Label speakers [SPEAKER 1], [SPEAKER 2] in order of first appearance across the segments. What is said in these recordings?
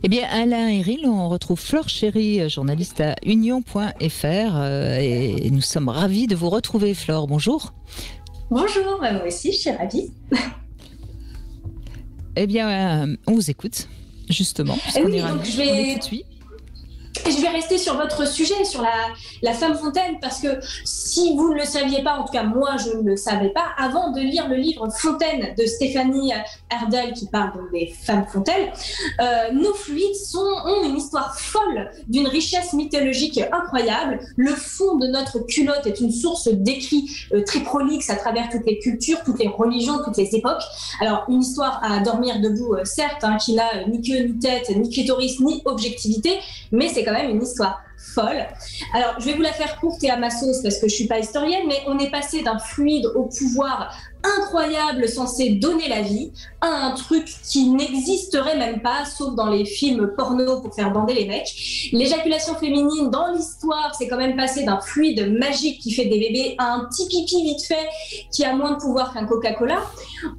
[SPEAKER 1] Eh bien, Alain Héril, on retrouve Flore Chéry, journaliste à union.fr et nous sommes ravis de vous retrouver, Flore. Bonjour.
[SPEAKER 2] Bonjour, moi aussi, je suis ravie.
[SPEAKER 1] Eh bien, on vous écoute, justement, puisqu'on est ravis. On écoute, oui.
[SPEAKER 2] Je vais rester sur votre sujet, sur la femme fontaine, parce que si vous ne le saviez pas, en tout cas moi je ne le savais pas, avant de lire le livre Fontaine de Stéphanie Erdel, qui parle donc des femmes fontaines, nos fluides ont une histoire folle, d'une richesse mythologique incroyable. Le fond de notre culotte est une source d'écrits très prolixe à travers toutes les cultures, toutes les religions, toutes les époques. Alors une histoire à dormir debout, certes, qui n'a ni queue, ni tête, ni clitoris, ni objectivité, mais c'est quand même une histoire folle. Alors, je vais vous la faire courte et à ma sauce parce que je ne suis pas historienne, mais on est passé d'un fluide au pouvoir incroyable censé donner la vie à un truc qui n'existerait même pas, sauf dans les films porno pour faire bander les mecs. L'éjaculation féminine dans l'histoire, c'est quand même passé d'un fluide magique qui fait des bébés à un petit pipi vite fait qui a moins de pouvoir qu'un Coca-Cola.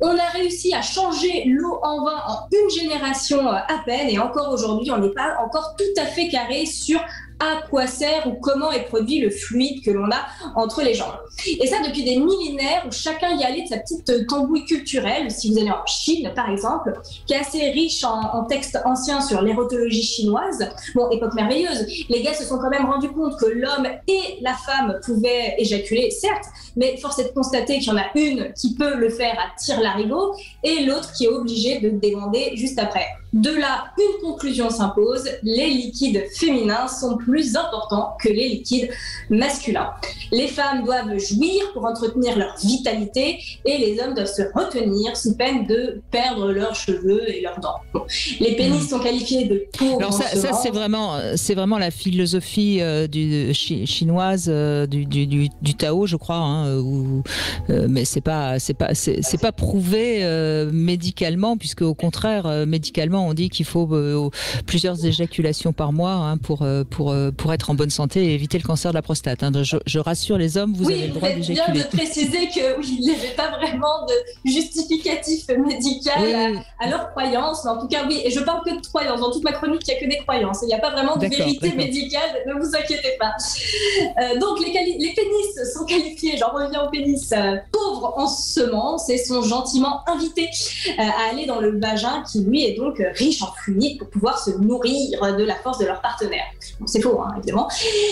[SPEAKER 2] On a réussi à changer l'eau en vin en une génération à peine, et encore aujourd'hui, on n'est pas encore tout à fait carré sur à quoi sert ou comment est produit le fluide que l'on a entre les jambes. Et ça depuis des millénaires où chacun y allait de sa petite tambouille culturelle. Si vous allez en Chine, par exemple, qui est assez riche en textes anciens sur l'érotologie chinoise, bon, époque merveilleuse, les gars se sont quand même rendus compte que l'homme et la femme pouvaient éjaculer, certes, mais force est de constater qu'il y en a une qui peut le faire à tire-larigot et l'autre qui est obligée de demander juste après. De là, une conclusion s'impose, les liquides féminins sont plus importants que les liquides masculins. Les femmes doivent jouir pour entretenir leur vitalité et les hommes doivent se retenir sous peine de perdre leurs cheveux et leurs dents. Bon. Les pénis sont qualifiés de pauvres.
[SPEAKER 1] Alors ça c'est vraiment la philosophie chinoise du Tao, je crois, mais c'est pas prouvé médicalement, puisque au contraire médicalement on dit qu'il faut plusieurs éjaculations par mois pour être en bonne santé et éviter le cancer de la prostate. Je rassure les hommes, vous avez le droit d'éjaculer.
[SPEAKER 2] Oui, bien de préciser qu'il n'y avait pas vraiment de justificatif médical à leur croyance. Mais en tout cas, oui, et je parle que de croyances. Dans toute ma chronique, il n'y a que des croyances. Il n'y a pas vraiment de vérité médicale, ne vous inquiétez pas. Donc, les pénis sont qualifiés, j'en reviens au pénis, pauvres en semences et sont gentiment invités à aller dans le vagin qui, lui, est donc riche en fluide pour pouvoir se nourrir de la force de leur partenaire. Bon, c'est faux, évidemment,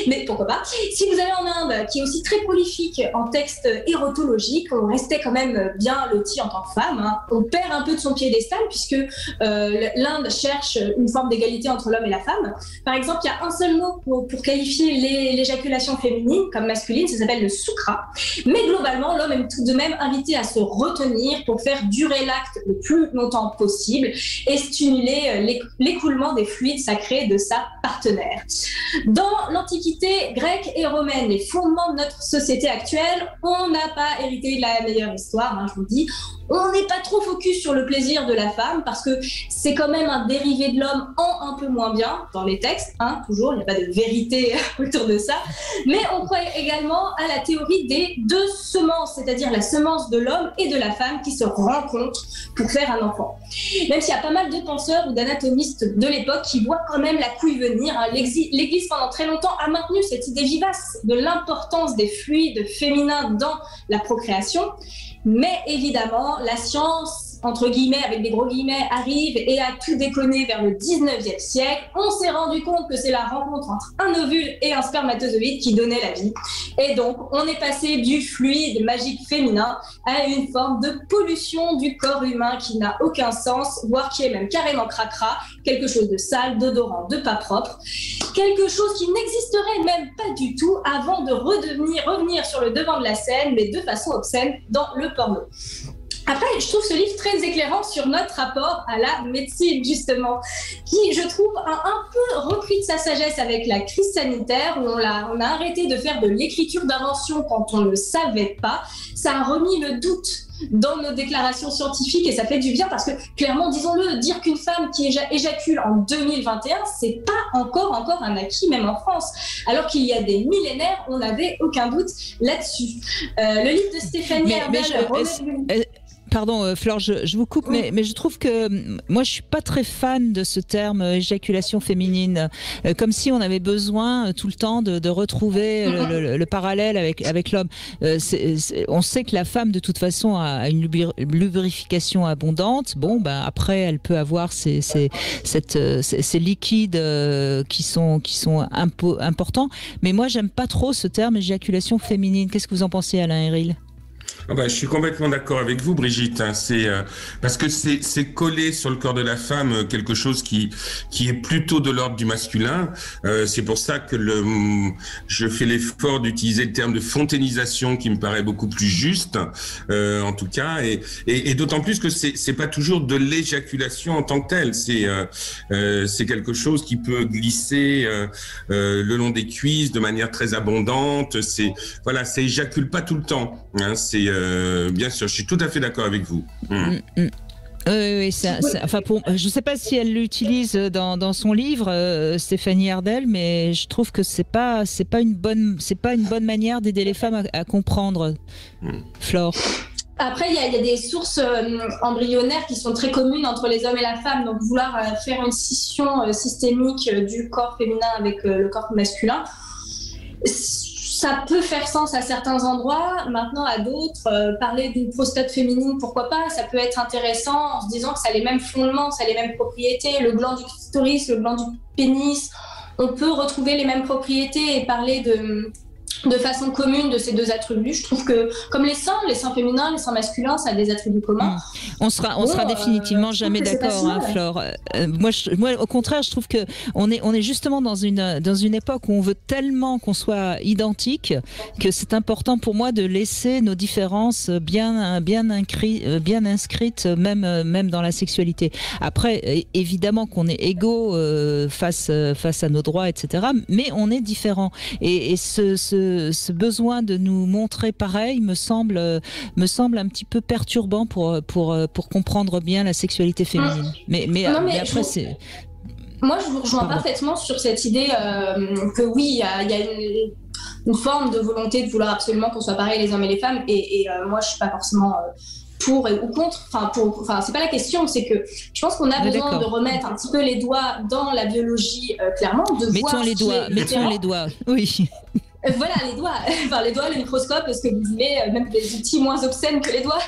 [SPEAKER 2] mais pourquoi pas. Si vous allez en Inde, qui est aussi très prolifique en textes érotologiques, on restait quand même bien loti en tant que femme. On perd un peu de son piédestal puisque l'Inde cherche une forme d'égalité entre l'homme et la femme. Par exemple, il y a un seul mot pour qualifier l'éjaculation féminine comme masculine, ça s'appelle le sukra. Mais globalement, l'homme est tout de même invité à se retenir pour faire durer l'acte le plus longtemps possible et stimuler l'écoulement des fluides sacrés de sa partenaire. Dans l'Antiquité grecque et romaine, les fondements de notre société actuelle, on n'a pas hérité de la meilleure histoire, je vous le dis. On n'est pas trop focus sur le plaisir de la femme parce que c'est quand même un dérivé de l'homme en un peu moins bien dans les textes, toujours, il n'y a pas de vérité autour de ça. Mais on croit également à la théorie des deux semences, c'est-à-dire la semence de l'homme et de la femme qui se rencontrent pour faire un enfant. Même s'il y a pas mal de penseurs ou d'anatomistes de l'époque qui voient quand même la couille venir, l'Église pendant très longtemps a maintenu cette idée vivace de l'importance des fluides féminins dans la procréation. Mais évidemment, la science, entre guillemets, avec des gros guillemets, arrive et a tout déconné vers le 19e siècle. On s'est rendu compte que c'est la rencontre entre un ovule et un spermatozoïde qui donnait la vie. Et donc, on est passé du fluide magique féminin à une forme de pollution du corps humain qui n'a aucun sens, voire qui est même carrément cracra, quelque chose de sale, d'odorant, de pas propre, quelque chose qui n'existerait même pas du tout avant de revenir sur le devant de la scène, mais de façon obscène dans le porno. Après, je trouve ce livre très éclairant sur notre rapport à la médecine, justement, qui, je trouve, a un peu repris de sa sagesse avec la crise sanitaire, où on a arrêté de faire de l'écriture d'invention quand on ne le savait pas. Ça a remis le doute dans nos déclarations scientifiques et ça fait du bien parce que, clairement, disons-le, dire qu'une femme qui éjacule en 2021, c'est pas encore un acquis, même en France. Alors qu'il y a des millénaires, on n'avait aucun doute là-dessus. Le livre de Stéphanie Erdel...
[SPEAKER 1] Pardon, Flore, je vous coupe, mais je trouve que moi, je suis pas très fan de ce terme éjaculation féminine, comme si on avait besoin tout le temps de retrouver le parallèle avec l'homme. On sait que la femme, de toute façon, a une lubrification abondante. Bon, ben après, elle peut avoir ces liquides qui sont importants. Mais moi, j'aime pas trop ce terme éjaculation féminine. Qu'est-ce que vous en pensez, Alain Héril ?
[SPEAKER 3] Ah bah, je suis complètement d'accord avec vous, Brigitte. C'est parce que c'est collé sur le corps de la femme quelque chose qui est plutôt de l'ordre du masculin. C'est pour ça que je fais l'effort d'utiliser le terme de fontainisation qui me paraît beaucoup plus juste, en tout cas, et d'autant plus que c'est pas toujours de l'éjaculation en tant que telle. C'est quelque chose qui peut glisser le long des cuisses de manière très abondante. Ça éjacule pas tout le temps. Hein, bien sûr, je suis tout à fait d'accord avec vous.
[SPEAKER 1] Oui, je ne sais pas si elle l'utilise dans son livre, Stéphanie Hardel, mais je trouve que c'est pas une bonne manière d'aider les femmes à comprendre. Flore.
[SPEAKER 2] Après, il y a des sources embryonnaires qui sont très communes entre les hommes et la femme. Donc, vouloir faire une scission systémique du corps féminin avec le corps masculin, ça peut faire sens à certains endroits. Maintenant, à d'autres, parler d'une prostate féminine, pourquoi pas? Ça peut être intéressant en se disant que ça a les mêmes fondements, ça a les mêmes propriétés. Le gland du clitoris, le gland du pénis, on peut retrouver les mêmes propriétés et parler de façon commune de ces deux attributs. Je trouve que, comme les seins féminins, les seins masculins, ça a des attributs communs.
[SPEAKER 1] On sera définitivement jamais d'accord, hein, Flore. Moi, au contraire, je trouve que on est justement dans une époque où on veut tellement qu'on soit identique que c'est important pour moi de laisser nos différences bien inscrites, même dans la sexualité. Après, évidemment qu'on est égaux face à nos droits, etc. Mais on est différents. Et ce besoin de nous montrer pareil me semble un petit peu perturbant pour comprendre bien la sexualité féminine. Mais après, c'est...
[SPEAKER 2] Moi, je vous rejoins parfaitement sur cette idée que oui, il y a une forme de volonté de vouloir absolument qu'on soit pareil les hommes et les femmes. Et moi, je suis pas forcément... pour ou contre, c'est pas la question, c'est que je pense qu'on a besoin de remettre un petit peu les doigts dans la biologie, clairement,
[SPEAKER 1] mettons les doigts, oui.
[SPEAKER 2] Voilà, les doigts, le microscope, ce que vous voulez, même des outils moins obscènes que les doigts.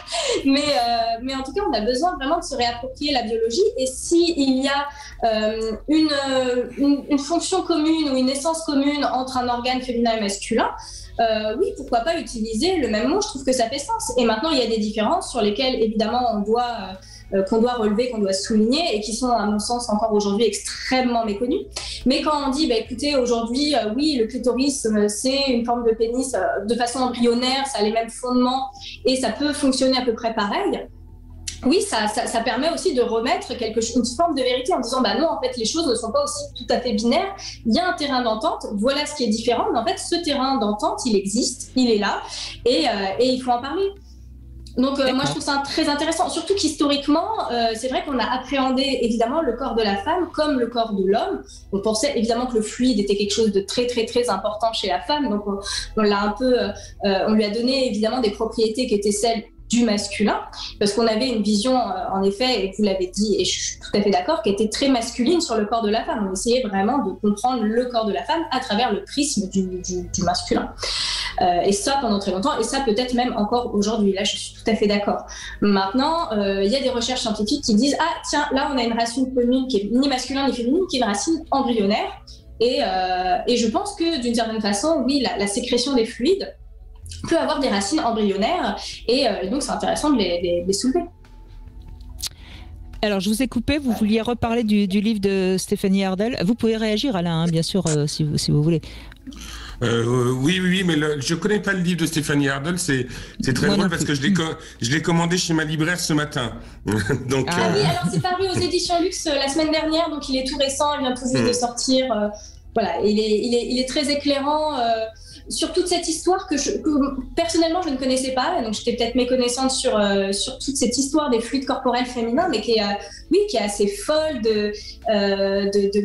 [SPEAKER 2] Mais en tout cas, on a besoin vraiment de se réapproprier la biologie. Et s'il y a une fonction commune ou une essence commune entre un organe féminin et masculin, oui, pourquoi pas utiliser le même mot? Je trouve que ça fait sens. Et maintenant, il y a des différences sur lesquelles, évidemment, qu'on doit relever, qu'on doit souligner et qui sont, à mon sens, encore aujourd'hui extrêmement méconnues. Mais quand on dit, écoutez, aujourd'hui, oui, le clitoris, c'est une forme de pénis de façon embryonnaire, ça a les mêmes fondements et ça peut fonctionner à peu près pareil. Oui, ça permet aussi de remettre une forme de vérité en disant, non, en fait, les choses ne sont pas aussi tout à fait binaires. Il y a un terrain d'entente, voilà ce qui est différent. Mais en fait, ce terrain d'entente, il existe, il est là et il faut en parler. Donc moi je trouve ça très intéressant, surtout qu'historiquement c'est vrai qu'on a appréhendé évidemment le corps de la femme comme le corps de l'homme. On pensait évidemment que le fluide était quelque chose de très très très important chez la femme, donc on l'a un peu, on lui a donné évidemment des propriétés qui étaient celles du masculin, parce qu'on avait une vision, en effet, et vous l'avez dit, et je suis tout à fait d'accord, qui était très masculine sur le corps de la femme. On essayait vraiment de comprendre le corps de la femme à travers le prisme du masculin. Et ça pendant très longtemps, et ça peut-être même encore aujourd'hui. Là, je suis tout à fait d'accord. Maintenant, il y a des recherches scientifiques qui disent « Ah, tiens, là, on a une racine commune qui est ni masculine ni féminine, qui est une racine embryonnaire. » Et je pense que, d'une certaine façon, oui, la sécrétion des fluides peut avoir des racines embryonnaires et donc c'est intéressant de les soulever.
[SPEAKER 1] Alors je vous ai coupé, vous vouliez reparler du livre de Stéphanie Hardel. Vous pouvez réagir, Alain, bien sûr, si vous voulez.
[SPEAKER 3] Oui, mais je connais pas le livre de Stéphanie Hardel, c'est très drôle parce que je l'ai commandé chez ma libraire ce matin. Donc,
[SPEAKER 2] oui, alors c'est paru aux éditions Luxe la semaine dernière, donc il est tout récent, il vient tout juste de sortir. Voilà, il est très éclairant sur toute cette histoire que personnellement je ne connaissais pas, donc j'étais peut-être méconnaissante sur toute cette histoire des fluides corporels féminins, mais qui est assez folle de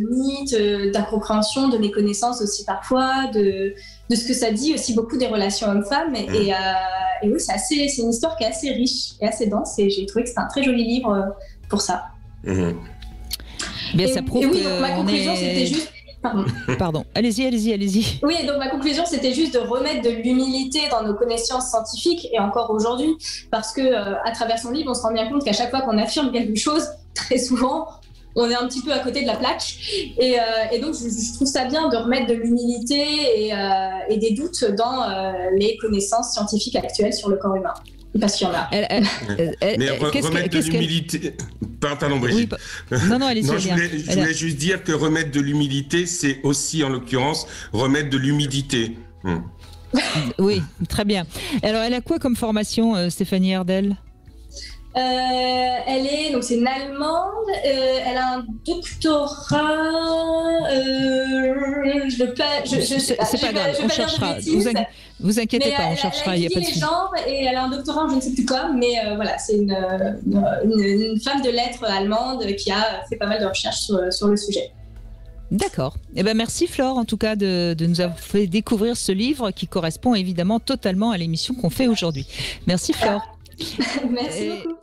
[SPEAKER 2] mythes, d'incompréhension, de méconnaissance aussi parfois, de ce que ça dit aussi beaucoup des relations hommes-femmes, et oui, c'est une histoire qui est assez riche et assez dense, et j'ai trouvé que c'était un très joli livre pour ça.
[SPEAKER 1] Bien, ça prouve
[SPEAKER 2] oui, donc ma conclusion, c'était juste...
[SPEAKER 1] Pardon. Allez-y.
[SPEAKER 2] Oui, donc ma conclusion, c'était juste de remettre de l'humilité dans nos connaissances scientifiques, et encore aujourd'hui, parce que à travers son livre, on se rend bien compte qu'à chaque fois qu'on affirme quelque chose, très souvent, on est un petit peu à côté de la plaque. Et donc, je trouve ça bien de remettre de l'humilité et des doutes dans les connaissances scientifiques actuelles sur le corps humain. Parce qu'il y en a.
[SPEAKER 3] Mais remettre de l'humilité... Pardon, Brigitte.
[SPEAKER 1] Oui, non, allez-y.
[SPEAKER 3] Non, je voulais juste dire que remettre de l'humilité, c'est aussi, en l'occurrence, remettre de l'humidité.
[SPEAKER 1] Oui, très bien. Alors, elle a quoi comme formation, Stéphanie Herdel ?
[SPEAKER 2] C'est une Allemande. Elle a un doctorat.
[SPEAKER 1] C'est pas grave, on cherchera. Vous inquiétez pas, on cherchera. Il y a pas de souci.
[SPEAKER 2] Et elle a un doctorat, je ne sais plus quoi, mais voilà, c'est une femme de lettres allemande qui a fait pas mal de recherches sur le sujet.
[SPEAKER 1] D'accord. Merci Flore, en tout cas, de nous avoir fait découvrir ce livre qui correspond évidemment totalement à l'émission qu'on fait aujourd'hui. Merci Flore.
[SPEAKER 2] Merci beaucoup.